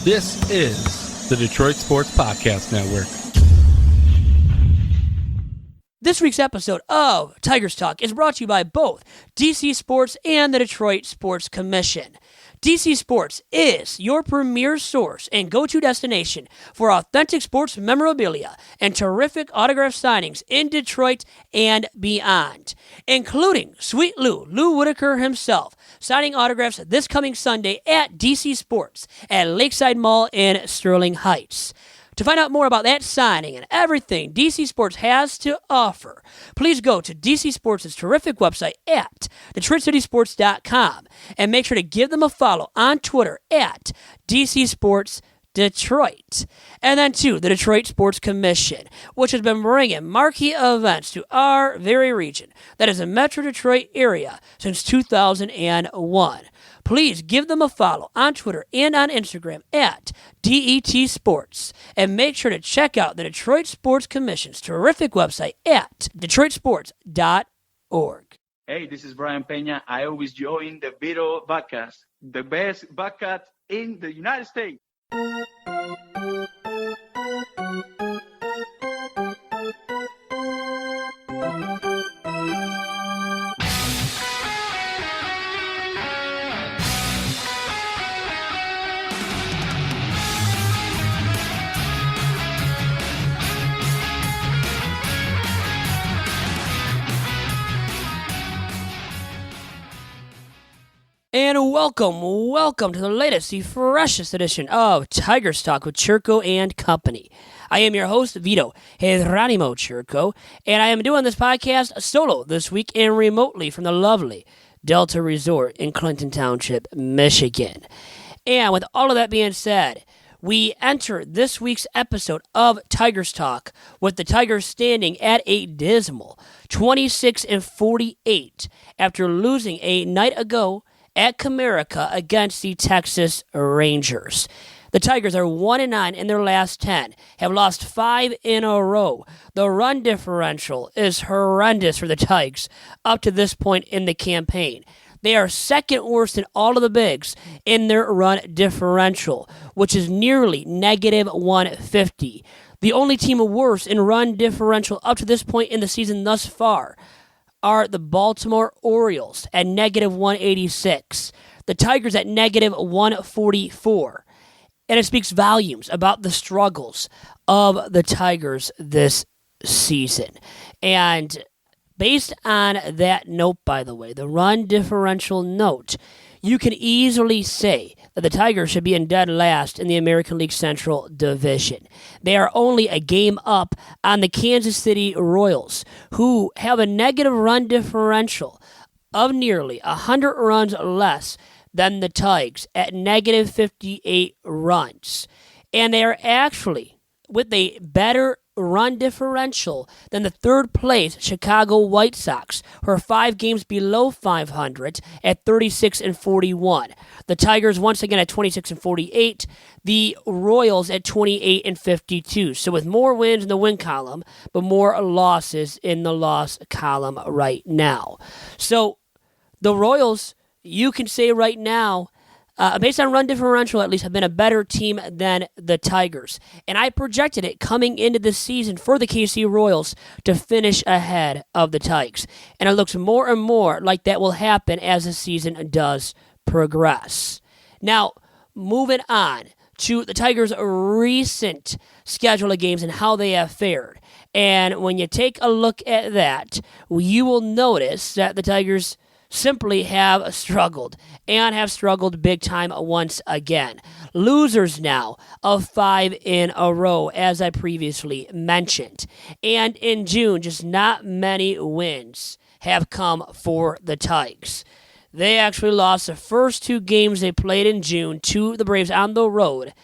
This is the Detroit Sports Podcast Network. This week's episode of Tigers Talk is brought to you by both DC Sports and the Detroit Sports Commission. DC Sports is your premier source and go-to destination for authentic sports memorabilia and terrific autograph signings in Detroit and beyond, including Sweet Lou Whitaker himself, signing autographs this coming Sunday at DC Sports at Lakeside Mall in Sterling Heights. To find out more about that signing and everything DC Sports has to offer, please go to DC Sports' terrific website at DetroitCitySports.com and make sure to give them a follow on Twitter at DC Sports Detroit. And then to the Detroit Sports Commission, which has been bringing marquee events to our very region, that is the Metro Detroit area, since 2001. Please give them a follow on Twitter and on Instagram at DET Sports. And make sure to check out the Detroit Sports Commission's terrific website at DetroitSports.org. Hey, this is Brian Peña. I always join the Vito podcast, the best podcast in the United States. And welcome to the latest, the freshest edition of Tigers Talk with Chirco and Company. I am your host, Vito Geronimo Chirco, and I am doing this podcast solo this week and remotely from the lovely Delta Resort in Clinton Township, Michigan. And with all of that being said, we enter this week's episode of Tigers Talk with the Tigers standing at a dismal 26-48 after losing a night ago at Comerica against the Texas Rangers. The Tigers are 1-9 in their last 10, have lost 5 in a row. The run differential is horrendous for the Tigers up to this point in the campaign. They are second worst in all of the bigs in their run differential, which is nearly negative 150. The only team worse in run differential up to this point in the season thus far are the Baltimore Orioles at negative 186, the Tigers at negative 144. And it speaks volumes about the struggles of the Tigers this season. And based on that note, by the way, the run differential note, you can easily say that the Tigers should be in dead last in the American League Central Division. They are only a game up on the Kansas City Royals, who have a negative run differential of nearly 100 runs less than the Tigers at negative 58 runs. And they are actually with a better run differential than the third place Chicago White Sox, who are 5 games below 500 at 36-41. The Tigers once again at 26-48. The Royals at 28-52. So with more wins in the win column, but more losses in the loss column right now. So the Royals, you can say right now, based on run differential at least, have been a better team than the Tigers. And I projected it coming into this season for the KC Royals to finish ahead of the Tigers. And it looks more and more like that will happen as the season does progress. Now, moving on to the Tigers' recent schedule of games and how they have fared. And when you take a look at that, you will notice that the Tigers simply have struggled, and have struggled big time once again. Losers now of 5 in a row, as I previously mentioned. And in June, just not many wins have come for the Tigers. They actually lost the first 2 games they played in June to the Braves on the road,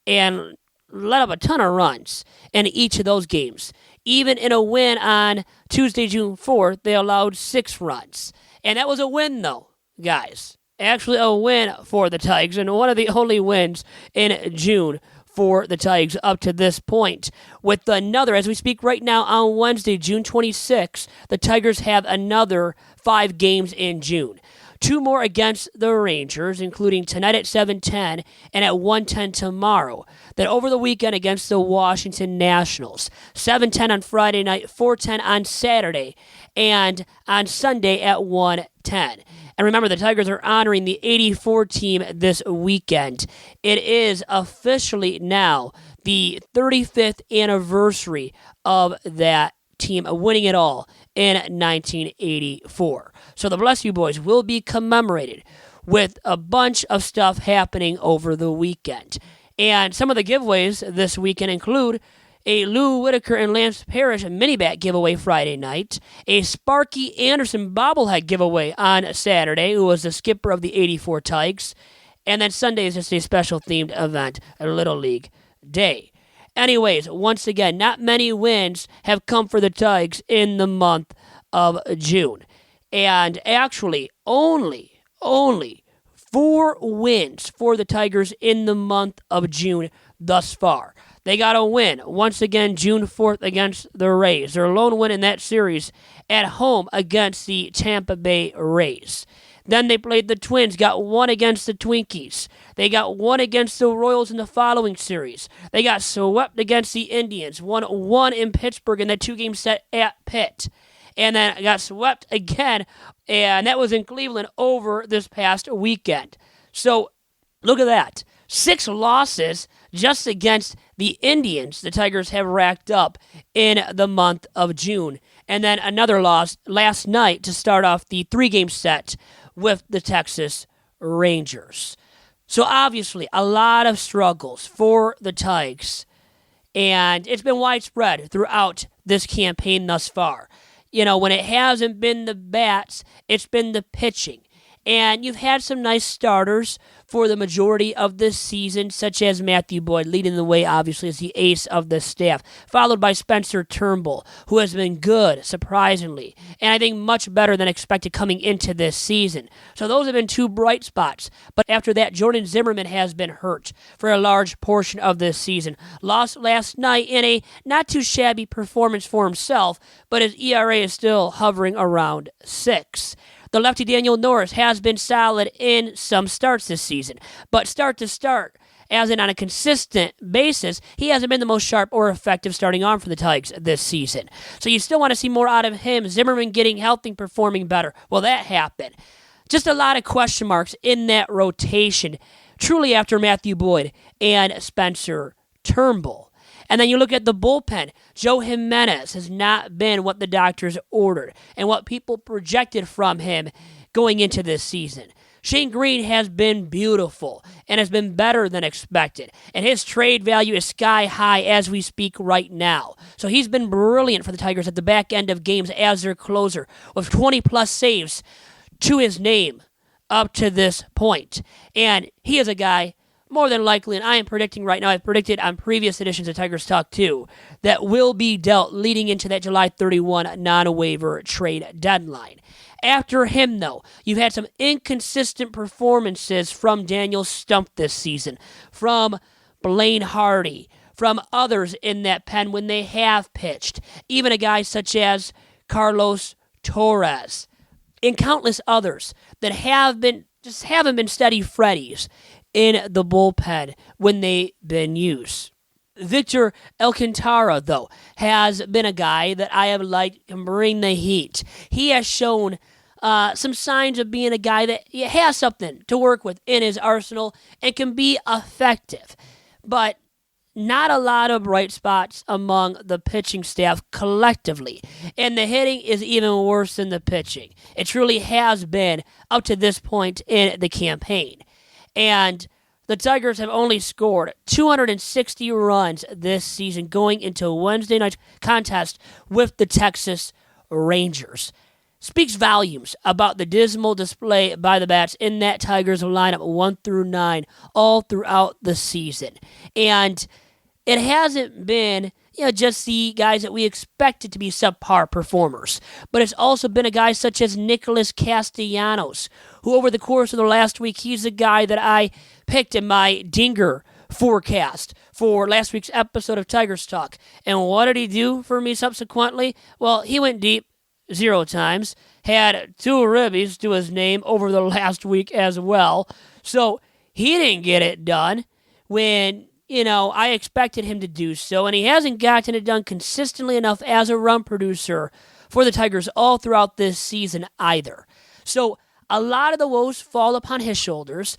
and let up a ton of runs in each of those games. Even in a win on Tuesday, June 4th, they allowed 6 runs. And that was a win, though, guys. Actually a win for the Tigers, and one of the only wins in June for the Tigers up to this point. With another, as we speak right now on Wednesday, June 26th, the Tigers have another 5 games in June. 2 more against the Rangers, including tonight at 7:10 and at 1:10 tomorrow. Then over the weekend against the Washington Nationals, 7:10 on Friday night, 4:10 on Saturday, and on Sunday at 1:10. And remember, the Tigers are honoring the '84 team this weekend. It is officially now the 35th anniversary of that team winning it all in 1984. So the Bless You Boys will be commemorated with a bunch of stuff happening over the weekend. And some of the giveaways this weekend include a Lou Whitaker and Lance Parrish mini bat giveaway Friday night, a Sparky Anderson bobblehead giveaway on Saturday, who was the skipper of the '84 Tigers, and then Sunday is just a special themed event, a Little League Day. Anyways, once again, not many wins have come for the Tigers in the month of June. And actually, only 4 wins for the Tigers in the month of June thus far. They got a win, once again, June 4th against the Rays. Their lone win in that series at home against the Tampa Bay Rays. Then they played the Twins, got 1 against the Twinkies. They got 1 against the Royals in the following series. They got swept against the Indians, won 1 in Pittsburgh in that 2-game set at Pitt. And then got swept again, and that was in Cleveland over this past weekend. So look at that. 6 losses just against the Indians the Tigers have racked up in the month of June. And then another loss last night to start off the 3-game set with the Texas Rangers. So obviously a lot of struggles for the Tigers, and it's been widespread throughout this campaign thus far. You know, when it hasn't been the bats, it's been the pitching. And you've had some nice starters for the majority of this season, such as Matthew Boyd, leading the way, obviously, as the ace of the staff, followed by Spencer Turnbull, who has been good, surprisingly, and I think much better than expected coming into this season. So those have been 2 bright spots. But after that, Jordan Zimmermann has been hurt for a large portion of this season. Lost last night in a not-too-shabby performance for himself, but his ERA is still hovering around 6. The lefty Daniel Norris has been solid in some starts this season, but start to start, as in on a consistent basis, he hasn't been the most sharp or effective starting arm for the Tigers this season. So you still want to see more out of him. Zimmermann getting healthy, performing better. Well, that happened. Just a lot of question marks in that rotation, truly after Matthew Boyd and Spencer Turnbull. And then you look at the bullpen. Joe Jimenez has not been what the doctors ordered and what people projected from him going into this season. Shane Green has been beautiful and has been better than expected. And his trade value is sky high as we speak right now. So he's been brilliant for the Tigers at the back end of games as their closer, with 20-plus saves to his name up to this point. And he is a guy, more than likely, and I am predicting right now, I've predicted on previous editions of Tigers Talk too, that will be dealt leading into that July 31 non-waiver trade deadline. After him, though, you've had some inconsistent performances from Daniel Stump this season, from Blaine Hardy, from others in that pen when they have pitched, even a guy such as Carlos Torres, and countless others that haven't been steady Freddies in the bullpen when they've been used. Victor Alcantara, though, has been a guy that I have liked can bring the heat. He has shown some signs of being a guy that has something to work with in his arsenal and can be effective. But not a lot of bright spots among the pitching staff collectively. And the hitting is even worse than the pitching. It truly has been up to this point in the campaign. And the Tigers have only scored 260 runs this season going into Wednesday night's contest with the Texas Rangers. Speaks volumes about the dismal display by the bats in that Tigers lineup 1 through 9 all throughout the season. And it hasn't been just the guys that we expected to be subpar performers. But it's also been a guy such as Nick Castellanos, who over the course of the last week, he's a guy that I picked in my Dinger forecast for last week's episode of Tigers Talk. And what did he do for me subsequently? Well, he went deep, 0 times, had 2 ribbies to his name over the last week as well. So he didn't get it done when, I expected him to do so, and he hasn't gotten it done consistently enough as a run producer for the Tigers all throughout this season either. So a lot of the woes fall upon his shoulders,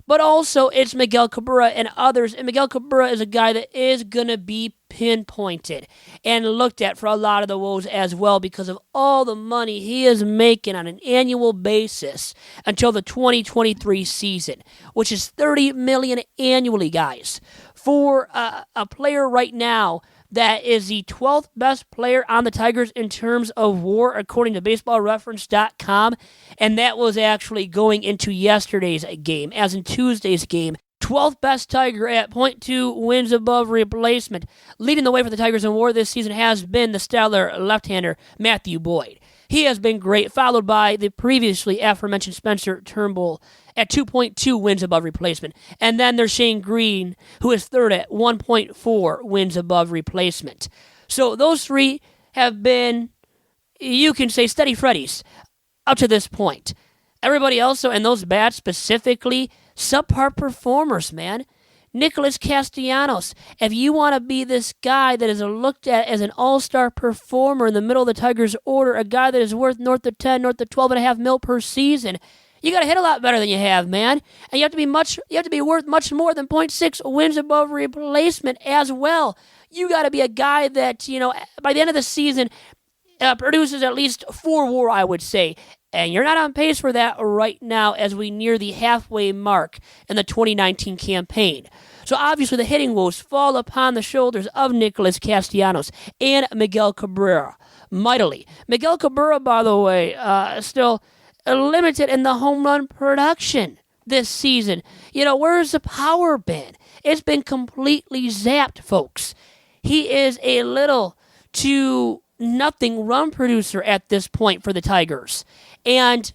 but also it's Miguel Cabrera and others, and Miguel Cabrera is a guy that is going to be pinpointed and looked at for a lot of the woes as well because of all the money he is making on an annual basis until the 2023 season, which is $30 million annually, guys. For a player right now that is the 12th best player on the Tigers in terms of WAR, according to BaseballReference.com, and that was actually going into yesterday's game, as in Tuesday's game. 12th best Tiger at .2 wins above replacement. Leading the way for the Tigers in WAR this season has been the stellar left-hander Matthew Boyd. He has been great, followed by the previously aforementioned Spencer Turnbull at 2.2 wins above replacement. And then there's Shane Green, who is third at 1.4 wins above replacement. So those three have been, you can say, steady Freddies up to this point. Everybody else, and those bats specifically, subpar performers, man. Nick Castellanos, if you want to be this guy that is looked at as an all-star performer in the middle of the Tigers' order, a guy that is worth north of 10, north of 12.5 mil per season, you got to hit a lot better than you have, man. And you have to be worth much more than 0.6 wins above replacement as well. You got to be a guy that, by the end of the season, produces at least 4 WAR, I would say. And you're not on pace for that right now as we near the halfway mark in the 2019 campaign. So obviously the hitting woes fall upon the shoulders of Nicholas Castellanos and Miguel Cabrera mightily. Miguel Cabrera, by the way, still limited in the home run production this season. Where's the power been? It's been completely zapped, folks. He is a little to nothing run producer at this point for the Tigers. And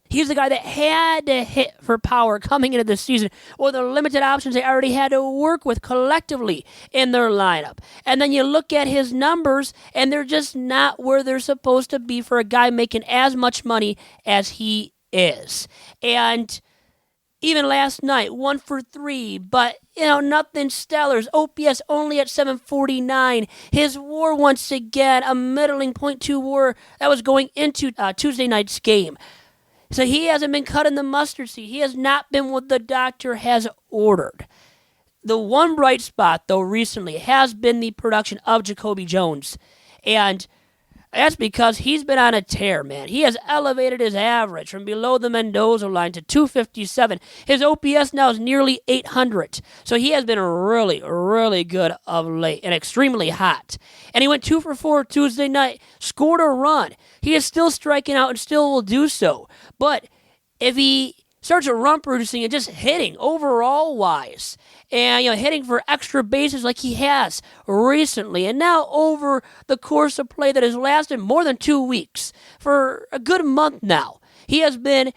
he's the guy that had to hit for power coming into this season, or the limited options they already had to work with collectively in their lineup. And then you look at his numbers, and they're just not where they're supposed to be for a guy making as much money as he is. And even last night, 1 for 3, but, nothing stellar. His OPS only at 749. His WAR, once again, a middling .2 WAR that was going into Tuesday night's game. So he hasn't been cut in the mustard seed. He has not been what the doctor has ordered. The one bright spot, though, recently has been the production of Jacoby Jones. And that's because he's been on a tear, man. He has elevated his average from below the Mendoza line to 257. His OPS now is nearly 800. So he has been really, really good of late and extremely hot. And he went 2 for 4 Tuesday night, scored a run. He is still striking out and still will do so. But if he starts run producing and just hitting overall-wise, and hitting for extra bases like he has recently, and now over the course of play that has lasted more than 2 weeks, for a good month now, he has been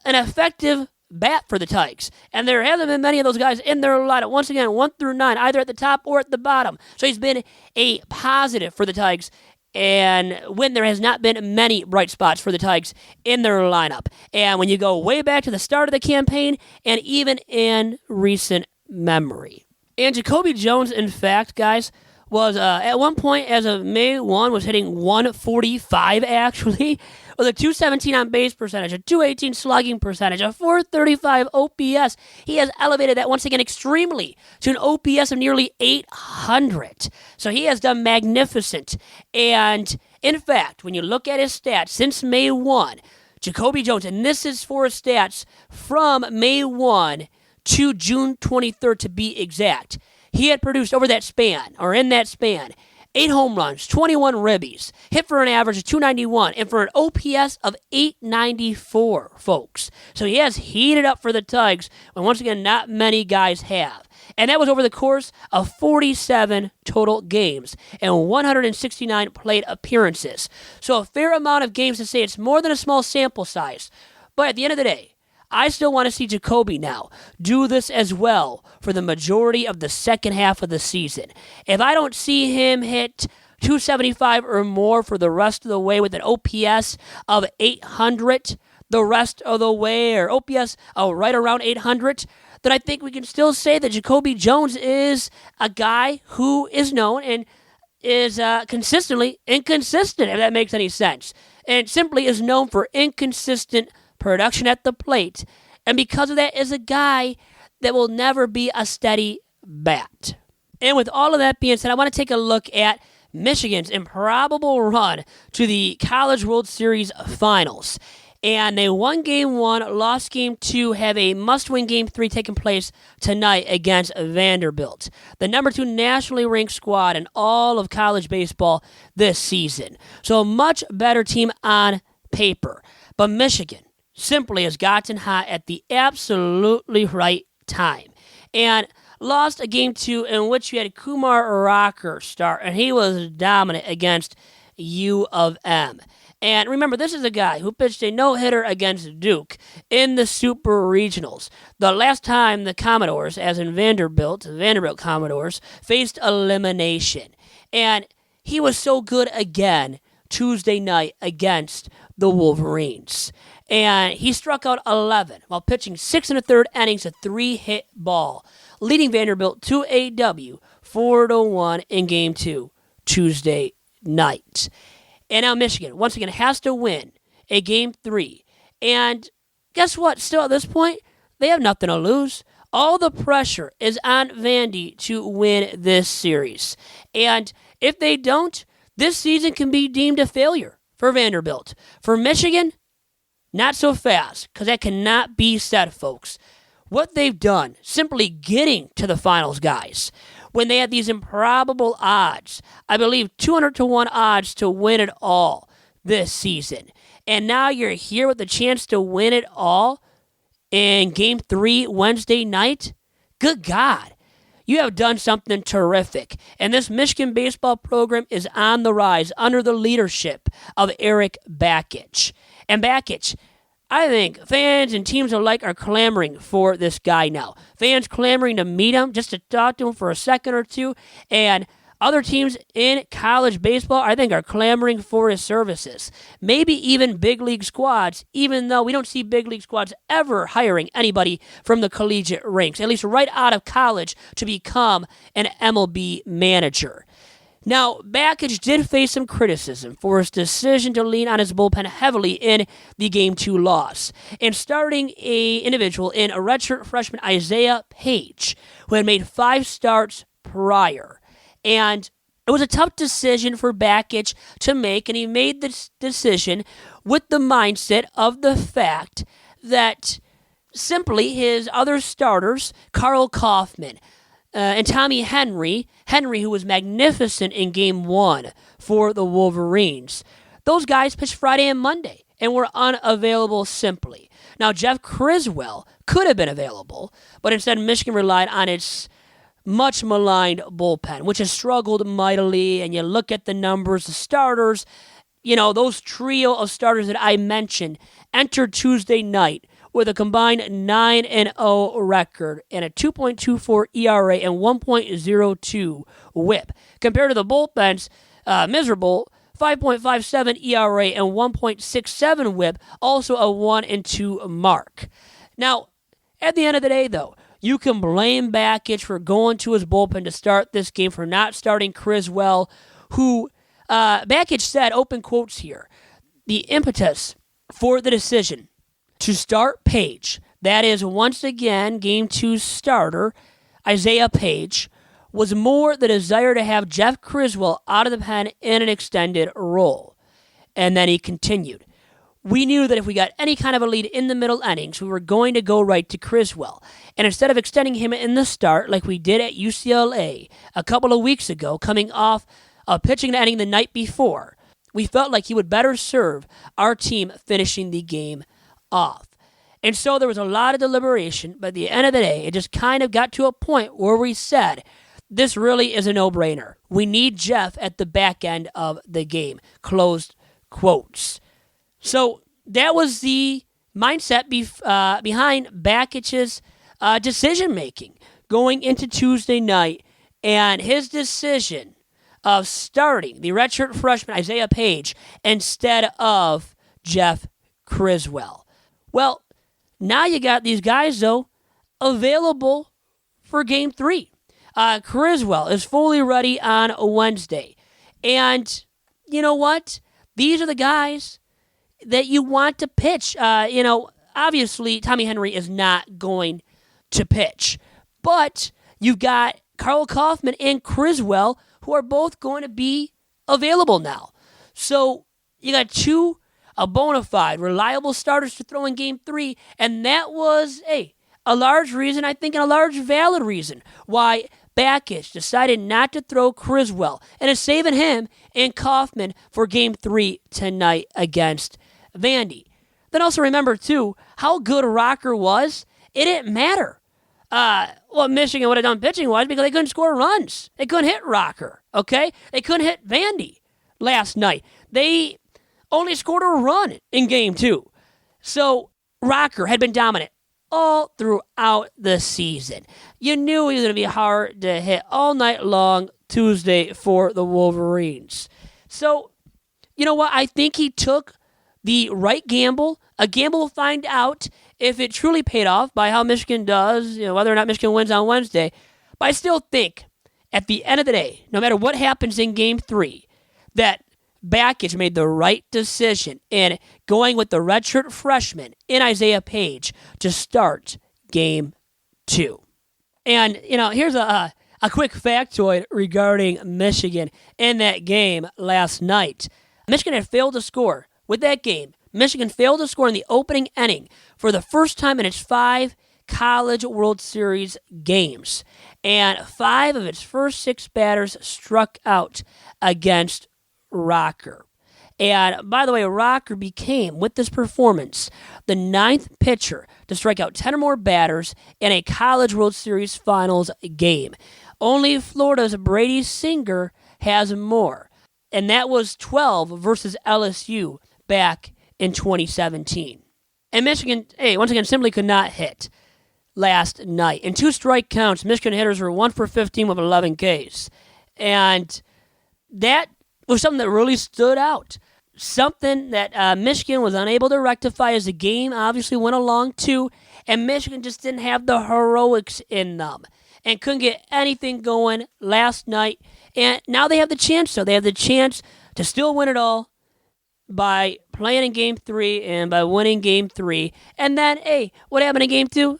an effective bat for the Tigers, and there hasn't been many of those guys in their lineup. Once again, 1 through 9, either at the top or at the bottom. So he's been a positive for the Tigers, and when there has not been many bright spots for the Tigers in their lineup. And when you go way back to the start of the campaign, and even in recent memory. And Jacoby Jones, in fact, guys, was at one point as of May 1 was hitting 145 actually, with a 217 on base percentage, a 218 slugging percentage, a 435 OPS. He has elevated that once again extremely to an OPS of nearly 800. So he has done magnificent. And in fact, when you look at his stats since May 1, Jacoby Jones, and this is for his stats from May 1 to June 23rd to be exact, he had produced over that span, or in that span, 8 home runs, 21 ribbies, hit for an average of 291, and for an OPS of 894, folks. So he has heated up for the Tigers, when once again, not many guys have. And that was over the course of 47 total games and 169 plate appearances. So a fair amount of games to say it's more than a small sample size. But at the end of the day, I still want to see Jacoby now do this as well for the majority of the second half of the season. If I don't see him hit 275 or more for the rest of the way with an OPS of 800 the rest of the way, or OPS right around 800, then I think we can still say that Jacoby Jones is a guy who is known and is consistently inconsistent, if that makes any sense, and simply is known for inconsistent production at the plate, and because of that is a guy that will never be a steady bat. And with all of that being said, I want to take a look at Michigan's improbable run to the College World Series finals. And they won Game 1, lost Game 2, have a must-win Game 3 taking place tonight against Vanderbilt, the number 2 nationally ranked squad in all of college baseball this season. So a much better team on paper. But Michigan simply has gotten hot at the absolutely right time. And lost a Game 2 in which you had Kumar Rocker start, and he was dominant against U of M. And remember, this is a guy who pitched a no-hitter against Duke in the Super Regionals. The last time the Commodores, as in Vanderbilt Commodores, faced elimination. And he was so good again Tuesday night against the Wolverines. And he struck out 11 while pitching 6 1/3 innings, a 3-hit ball, leading Vanderbilt to a W 4-1 in Game 2 Tuesday night. And now Michigan, once again, has to win a Game 3. And guess what? Still at this point, they have nothing to lose. All the pressure is on Vandy to win this series. And if they don't, this season can be deemed a failure for Vanderbilt. For Michigan, not so fast, because that cannot be said, folks. What they've done, simply getting to the finals, guys, when they had these improbable odds, I believe 200-1 odds to win it all this season. And now you're here with the chance to win it all in Game 3 Wednesday night? Good God. You have done something terrific. And this Michigan baseball program is on the rise under the leadership of Erik Bakich. And Bakich, I think fans and teams alike are clamoring for this guy now. Fans clamoring to meet him, just to talk to him for a second or two. And other teams in college baseball, I think, are clamoring for his services. Maybe even big league squads, even though we don't see big league squads ever hiring anybody from the collegiate ranks, at least right out of college, to become an MLB manager. Now, Bakich did face some criticism for his decision to lean on his bullpen heavily in the Game 2 loss, and starting an individual in a redshirt freshman Isaiah Paige, who had made 5 starts prior. And it was a tough decision for Bakich to make, and he made this decision with the mindset of the fact that simply his other starters, Carl Kaufman, and Tommy Henry, who was magnificent in Game 1 for the Wolverines, those guys pitched Friday and Monday and were unavailable simply. Now, Jeff Criswell could have been available, but instead Michigan relied on its much maligned bullpen, which has struggled mightily, and you look at the numbers, the starters, those trio of starters that I mentioned entered Tuesday night with a combined 9-0 record and a 2.24 ERA and 1.02 WHIP, compared to the bullpen's miserable 5.57 ERA and 1.67 WHIP, also a 1-2 mark. Now, at the end of the day, though, you can blame Bakich for going to his bullpen to start this game, for not starting Criswell, who Bakich said, open quotes here, the impetus for the decision to start Paige, that is, once again, Game 2 starter, Isaiah Paige, was more the desire to have Jeff Criswell out of the pen in an extended role. And then he continued, we knew that if we got any kind of a lead in the middle innings, we were going to go right to Criswell. And instead of extending him in the start like we did at UCLA a couple of weeks ago, coming off of pitching an inning the night before, we felt like he would better serve our team finishing the game off. And so there was a lot of deliberation, but at the end of the day, it just kind of got to a point where we said, this really is a no-brainer. We need Jeff at the back end of the game. Closed quotes. So that was the mindset behind Bakich's decision-making going into Tuesday night, and his decision of starting the redshirt freshman Isaiah Paige instead of Jeff Criswell. Well, now you got these guys, though, available for Game 3. Criswell is fully ready on Wednesday. And you know what? These are the guys that you want to pitch. Obviously, Tommy Henry is not going to pitch. But you've got Carl Kaufman and Criswell, who are both going to be available now. So you got two bona fide, reliable starters to throw in Game 3, and that was a large reason, I think, and a large valid reason why Bakich decided not to throw Criswell and is saving him and Kaufman for Game 3 tonight against Vandy. Then also remember, too, how good Rocker was. It didn't matter what Michigan would have done pitching-wise because they couldn't score runs. They couldn't hit Rocker, okay? They couldn't hit Vandy last night. They only scored a run in Game 2. So Rocker had been dominant all throughout the season. You knew he was going to be hard to hit all night long Tuesday for the Wolverines. So, you know what? I think he took the right gamble. A gamble will find out if it truly paid off by how Michigan does, whether or not Michigan wins on Wednesday. But I still think at the end of the day, no matter what happens in Game 3, that Bakich made the right decision in going with the redshirt freshman in Isaiah Paige to start Game 2. And, here's a quick factoid regarding Michigan in that game last night. Michigan had failed to score. With that game, Michigan failed to score in the opening inning for the first time in its 5 College World Series games. And 5 of its first 6 batters struck out against Rocker. And by the way, Rocker became, with this performance, the 9th pitcher to strike out 10 or more batters in a College World Series Finals game. Only Florida's Brady Singer has more, and that was 12 versus LSU back in 2017. And Michigan, once again, simply could not hit last night. In 2 strike counts, Michigan hitters were 1 for 15 with 11 Ks. And that was something that really stood out. Something that Michigan was unable to rectify as the game obviously went along too, and Michigan just didn't have the heroics in them and couldn't get anything going last night. And now they have the chance, so they have the chance to still win it all by playing in Game 3 and by winning Game 3. And then, what happened in Game 2?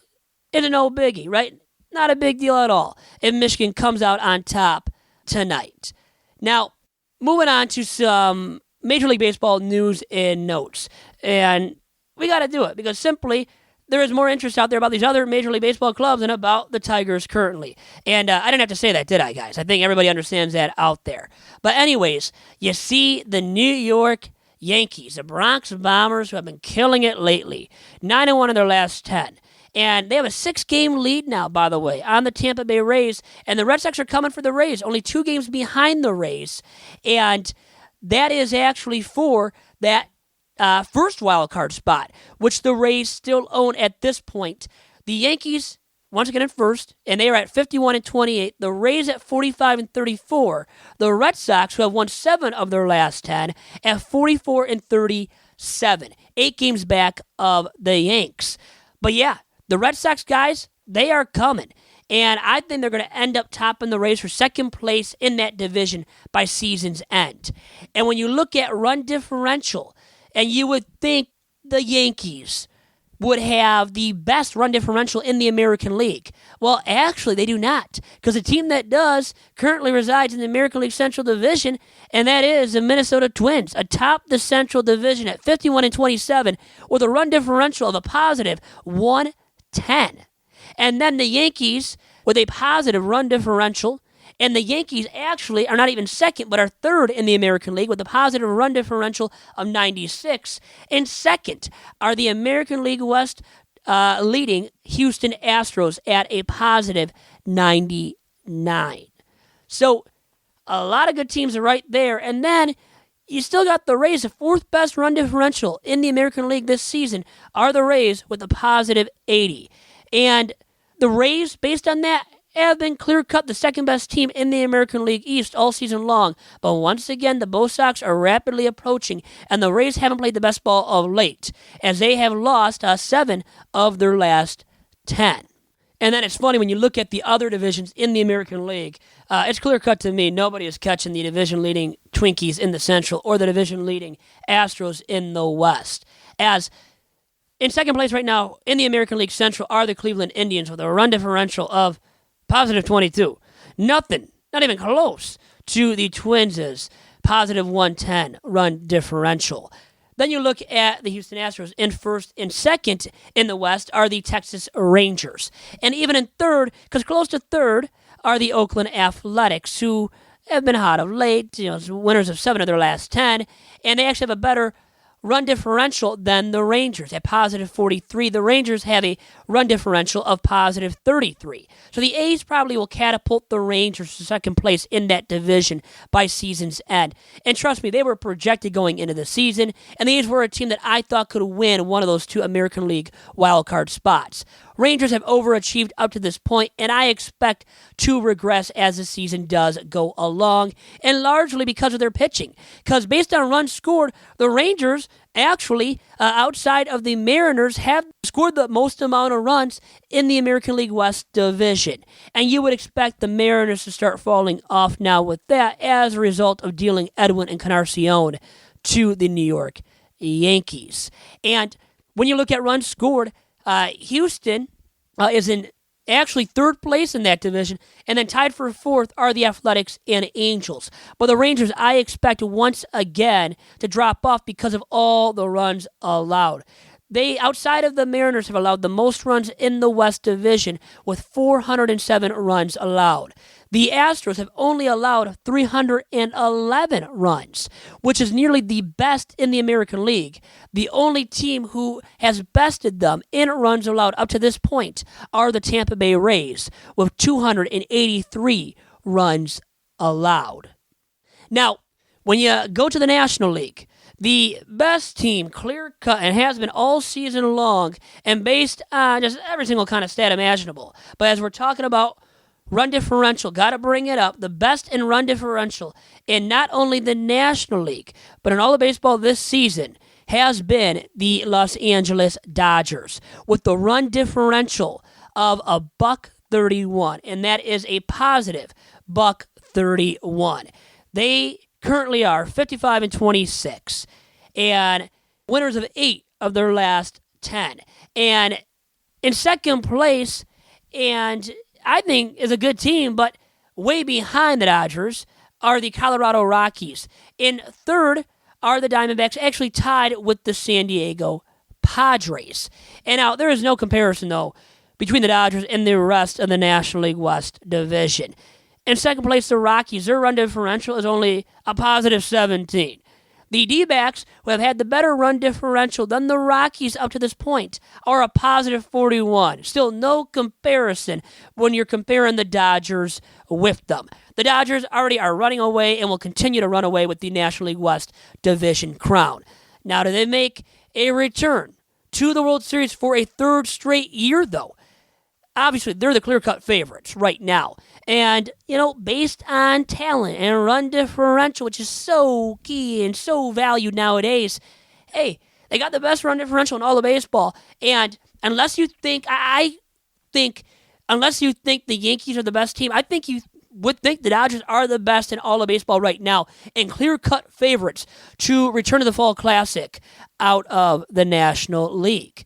It's a no biggie, right? Not a big deal at all if Michigan comes out on top tonight. Now, moving on to some Major League Baseball news and notes. And we got to do it because simply there is more interest out there about these other Major League Baseball clubs than about the Tigers currently. And I didn't have to say that, did I, guys? I think everybody understands that out there. But anyways, you see the New York Yankees, the Bronx Bombers, who have been killing it lately. 9-1 in their last 10. And they have a 6-game lead now, by the way, on the Tampa Bay Rays. And the Red Sox are coming for the Rays, only 2 games behind the Rays. And that is actually for that first wild card spot, which the Rays still own at this point. The Yankees, once again in first, and they are at 51-28. The Rays at 45-34. The Red Sox, who have won 7 of their last 10, at 44-37. 8 games back of the Yanks. But yeah, the Red Sox guys, they are coming. And I think they're going to end up topping the Rays for second place in that division by season's end. And when you look at run differential, and you would think the Yankees would have the best run differential in the American League. Well, actually, they do not, because the team that does currently resides in the American League Central Division, and that is the Minnesota Twins, atop the Central Division at 51-27 with a run differential of a positive 110. And then the Yankees with a positive run differential, and the Yankees actually are not even second, but are third in the American League with a positive run differential of 96. And second are the American League West leading Houston Astros at a positive 99. So a lot of good teams are right there. And then you still got the Rays, the 4th best run differential in the American League this season, are the Rays with a positive 80. And the Rays, based on that, have been clear-cut the second-best team in the American League East all season long. But once again, the Bo Sox are rapidly approaching, and the Rays haven't played the best ball of late, as they have lost 7 of their last 10. And then it's funny when you look at the other divisions in the American League, it's clear-cut to me nobody is catching the division-leading Twinkies in the Central or the division-leading Astros in the West. As in second place right now in the American League Central are the Cleveland Indians with a run differential of positive 22. Nothing, not even close to the Twins' positive 110 run differential. Then you look at the Houston Astros. In first and second in the West are the Texas Rangers. And even in third, because close to third, are the Oakland Athletics, who have been hot of late, winners of 7 of their last 10, and they actually have a better run differential than the Rangers at positive 43. The Rangers have a run differential of positive 33. So the A's probably will catapult the Rangers to second place in that division by season's end. And trust me, they were projected going into the season, and the A's were a team that I thought could win one of those 2 American League wildcard spots. Rangers have overachieved up to this point, and I expect to regress as the season does go along, and largely because of their pitching. Because based on runs scored, the Rangers actually, outside of the Mariners, have scored the most amount of runs in the American League West division. And you would expect the Mariners to start falling off now with that as a result of dealing Edwin Encarnacion to the New York Yankees. And when you look at runs scored, Houston is in actually third place in that division, and then tied for fourth are the Athletics and Angels. But the Rangers, I expect once again to drop off because of all the runs allowed. They, outside of the Mariners, have allowed the most runs in the West Division with 407 runs allowed. The Astros have only allowed 311 runs, which is nearly the best in the American League. The only team who has bested them in runs allowed up to this point are the Tampa Bay Rays, with 283 runs allowed. Now, when you go to the National League, the best team, clear-cut, and has been all season long, and based on just every single kind of stat imaginable. But as we're talking about run differential, got to bring it up. The best in run differential in not only the National League, but in all of baseball this season has been the Los Angeles Dodgers, with the run differential of a $1.31, and that is a positive $1.31. They currently are 55-26, and winners of 8 of their last 10. And in second place, and I think is a good team, but way behind the Dodgers, are the Colorado Rockies. In third are the Diamondbacks, actually tied with the San Diego Padres. And now, there is no comparison, though, between the Dodgers and the rest of the National League West division. In second place, the Rockies, their run differential is only a positive 17. The D-backs, who have had the better run differential than the Rockies up to this point, are a positive 41. Still no comparison when you're comparing the Dodgers with them. The Dodgers already are running away and will continue to run away with the National League West division crown. Now, do they make a return to the World Series for a third straight year, though? Obviously, they're the clear-cut favorites right now. And, based on talent and run differential, which is so key and so valued nowadays, hey, they got the best run differential in all of baseball. And unless you think, unless you think the Yankees are the best team, I think you would think the Dodgers are the best in all of baseball right now and clear-cut favorites to return to the Fall Classic out of the National League.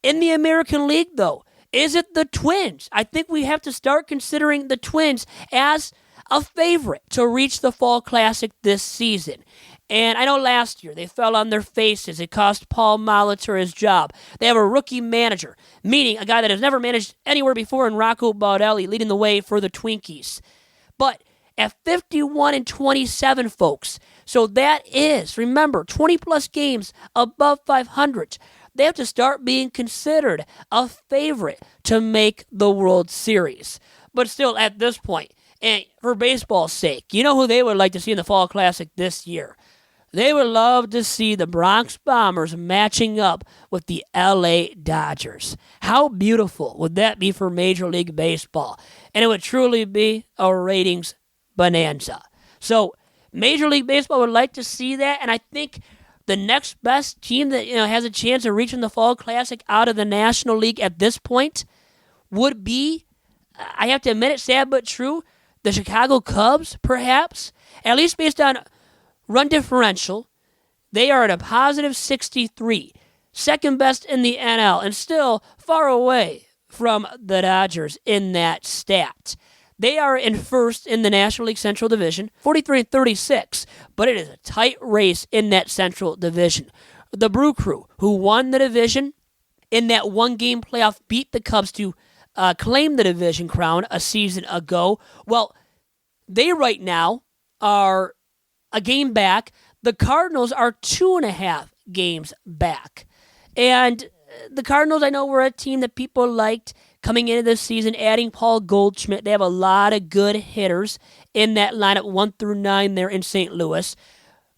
In the American League, though, is it the Twins? I think we have to start considering the Twins as a favorite to reach the Fall Classic this season. And I know last year they fell on their faces. It cost Paul Molitor his job. They have a rookie manager, meaning a guy that has never managed anywhere before in Rocco Baldelli, leading the way for the Twinkies. But at 51-27, folks, so that is, remember, 20-plus games above 500. They have to start being considered a favorite to make the World Series. But still, at this point, and for baseball's sake, you know who they would like to see in the Fall Classic this year? They would love to see the Bronx Bombers matching up with the LA Dodgers. How beautiful would that be for Major League Baseball? And it would truly be a ratings bonanza. So Major League Baseball would like to see that, and I think the next best team that has a chance of reaching the Fall Classic out of the National League at this point would be, I have to admit it, sad but true, the Chicago Cubs, perhaps, at least based on run differential. They are at a positive 63, second best in the NL, and still far away from the Dodgers in that stat. They are in first in the National League Central Division, 43-36, but it is a tight race in that Central Division. The Brew Crew, who won the division in that one-game playoff, beat the Cubs to claim the division crown a season ago. Well, they right now are a game back. The Cardinals are 2.5 games back. And the Cardinals, I know, were a team that people liked coming into this season, adding Paul Goldschmidt. They have a lot of good hitters in that lineup, 1 through 9 there in St. Louis.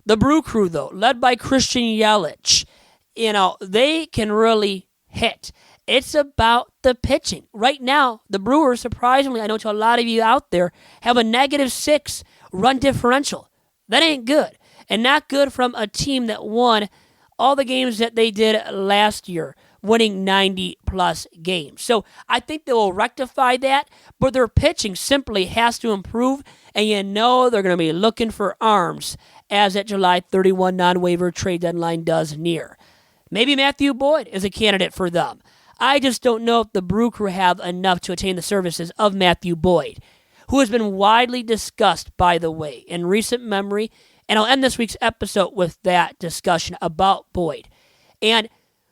The Brew Crew, though, led by Christian Yelich, they can really hit. It's about the pitching. Right now, the Brewers, surprisingly, I know to a lot of you out there, have a -6 run differential. That ain't good. And not good from a team that won all the games that they did last year, winning 90-plus games. So I think they will rectify that, but their pitching simply has to improve, and they're going to be looking for arms as that July 31 non-waiver trade deadline does near. Maybe Matthew Boyd is a candidate for them. I just don't know if the Brew Crew have enough to attain the services of Matthew Boyd, who has been widely discussed, by the way, in recent memory. And I'll end this week's episode with that discussion about Boyd. And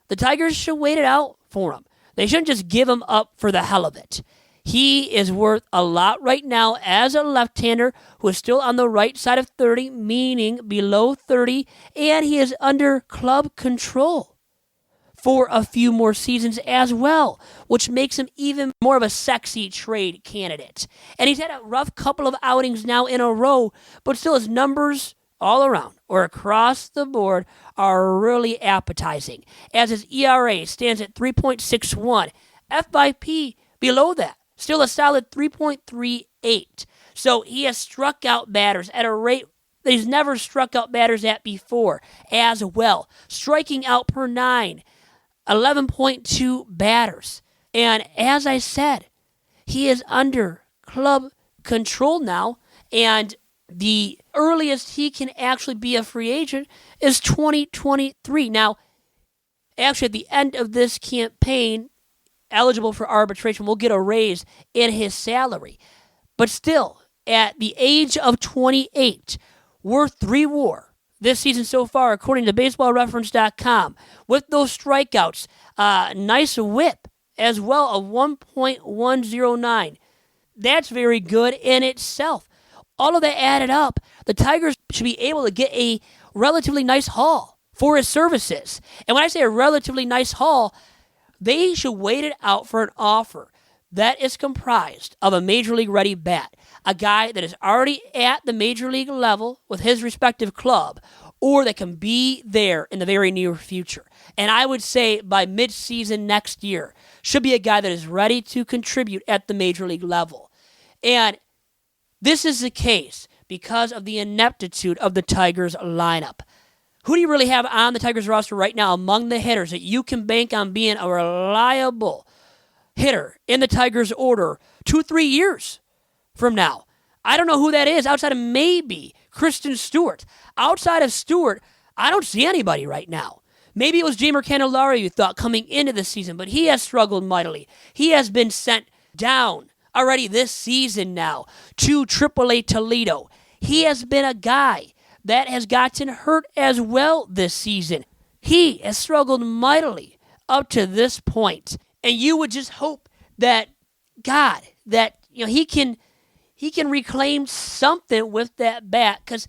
the Tigers should wait it out for him. They shouldn't just give him up for the hell of it. He is worth a lot right now as a left-hander who is still on the right side of 30, meaning below 30, and he is under club control for a few more seasons as well, which makes him even more of a sexy trade candidate. And he's had a rough couple of outings now in a row, but still his numbers all around or across the board are really appetizing, as his ERA stands at 3.61. FIP below that, still a solid 3.38. So he has struck out batters at a rate that he's never struck out batters at before as well. Striking out per 9, 11.2 batters. And as I said, he is under club control now, and the earliest he can actually be a free agent is 2023. Now, actually at the end of this campaign, eligible for arbitration, will get a raise in his salary. But still, at the age of 28, worth 3 WAR this season so far, according to BaseballReference.com. With those strikeouts, nice whip as well of 1.109. That's very good in itself. All of that added up, the Tigers should be able to get a relatively nice haul for his services. And when I say a relatively nice haul, they should wait it out for an offer that is comprised of a Major League ready bat, a guy that is already at the Major League level with his respective club, or that can be there in the very near future. And I would say by mid-season next year, should be a guy that is ready to contribute at the Major League level. And this is the case because of the ineptitude of the Tigers lineup. Who do you really have on the Tigers roster right now among the hitters that you can bank on being a reliable hitter in the Tigers order 2-3 years from now? I don't know who that is outside of maybe Kristen Stewart. Outside of Stewart, I don't see anybody right now. Maybe it was Jeimer Candelario you thought coming into the season, but he has struggled mightily. He has been sent down already this season now to AAA Toledo. He has been a guy that has gotten hurt as well this season. He has struggled mightily up to this point. And you would just hope that, God, that he can reclaim something with that bat. Because,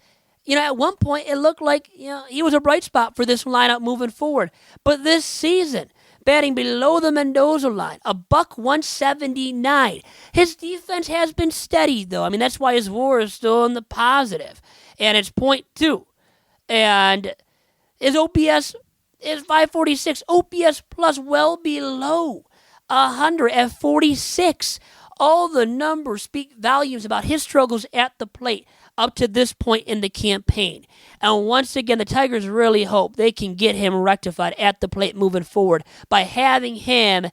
at one point it looked like he was a bright spot for this lineup moving forward. But this season, batting below the Mendoza line, a $179. His defense has been steady, though. I mean, that's why his WAR is still in the positive. And it's .2. And his OPS is 546. OPS plus well below 100 at 46. All the numbers speak volumes about his struggles at the plate up to this point in the campaign. And once again, the Tigers really hope they can get him rectified at the plate moving forward by having him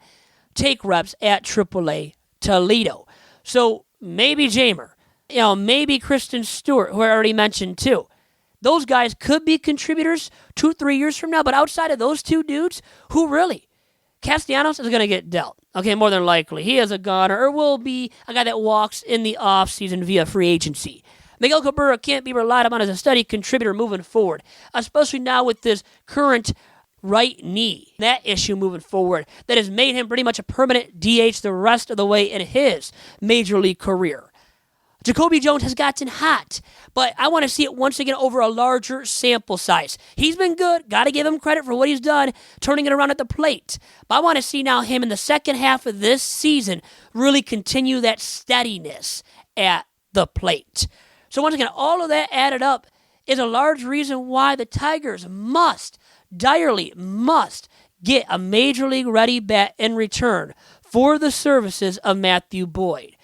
take reps at AAA Toledo. So maybe Jamer, maybe Kristen Stewart, who I already mentioned too. Those guys could be contributors 2-3 years from now, but outside of those two dudes, who really? Castellanos is going to get dealt. Okay, more than likely. He is a goner or will be a guy that walks in the offseason via free agency. Miguel Cabrera can't be relied upon as a steady contributor moving forward, especially now with this current right knee. That issue moving forward that has made him pretty much a permanent DH the rest of the way in his major league career. Jacoby Jones has gotten hot, but I want to see it once again over a larger sample size. He's been good. Got to give him credit for what he's done, turning it around at the plate. But I want to see now him in the second half of this season really continue that steadiness at the plate. So once again, all of that added up is a large reason why the Tigers direly must get a major league ready bat in return for the services of Matthew Boyd.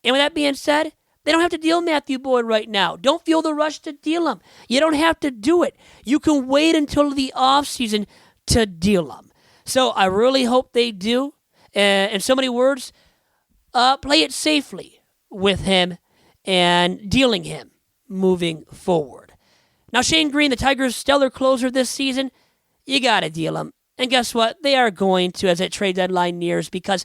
And with that being said, they don't have to deal Matthew Boyd right now. Don't feel the rush to deal him. You don't have to do it. You can wait until the offseason to deal him. So I really hope they do. In so many words, play it safely with him and dealing him moving forward. Now, Shane Green, the Tigers' stellar closer this season, you got to deal him. And guess what? They are going to as that trade deadline nears because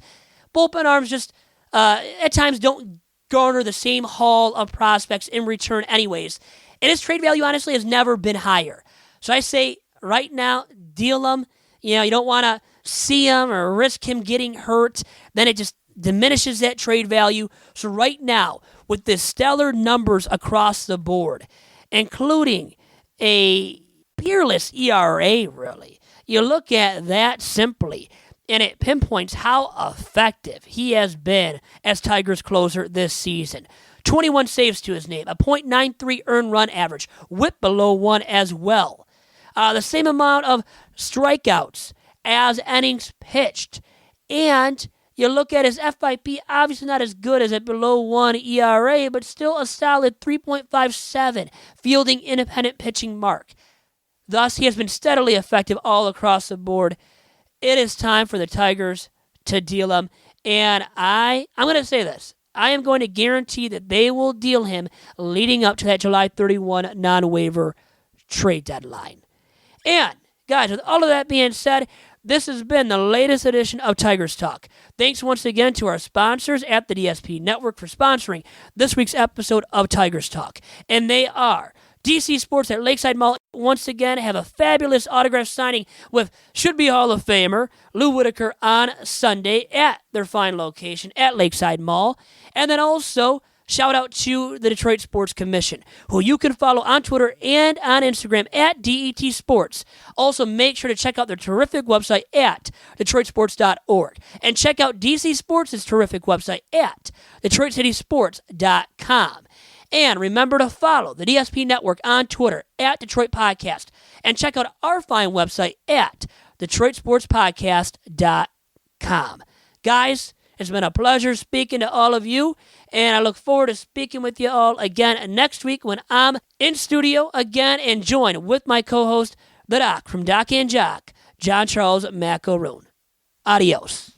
bullpen arms just at times don't garner the same haul of prospects in return anyways. And his trade value, honestly, has never been higher. So I say right now, deal him. You don't want to see him or risk him getting hurt. Then it just diminishes that trade value. So right now, with the stellar numbers across the board, including a peerless ERA, really, you look at that simply, and it pinpoints how effective he has been as Tigers closer this season. 21 saves to his name, a .93 earned run average, whip below 1 as well. The same amount of strikeouts as innings pitched. And you look at his FIP, obviously not as good as a below 1 ERA, but still a solid 3.57 fielding independent pitching mark. Thus, he has been steadily effective all across the board. It is time for the Tigers to deal him. And I'm going to say this. I am going to guarantee that they will deal him leading up to that July 31 non-waiver trade deadline. And, guys, with all of that being said, this has been the latest edition of Tigers Talk. Thanks once again to our sponsors at the DSP Network for sponsoring this week's episode of Tigers Talk. And they are DC Sports at Lakeside Mall. Once again, have a fabulous autograph signing with should-be Hall of Famer Lou Whitaker on Sunday at their fine location at Lakeside Mall. And then also, shout out to the Detroit Sports Commission, who you can follow on Twitter and on Instagram at DET Sports. Also, make sure to check out their terrific website at DetroitSports.org. And check out DC Sports' terrific website at DetroitCitySports.com. And remember to follow the DSP Network on Twitter at Detroit Podcast. And check out our fine website at DetroitSportsPodcast.com. Guys, it's been a pleasure speaking to all of you. And I look forward to speaking with you all again next week when I'm in studio again and joined with my co-host, the Doc from Doc and Jock, John Charles Macaroon. Adios.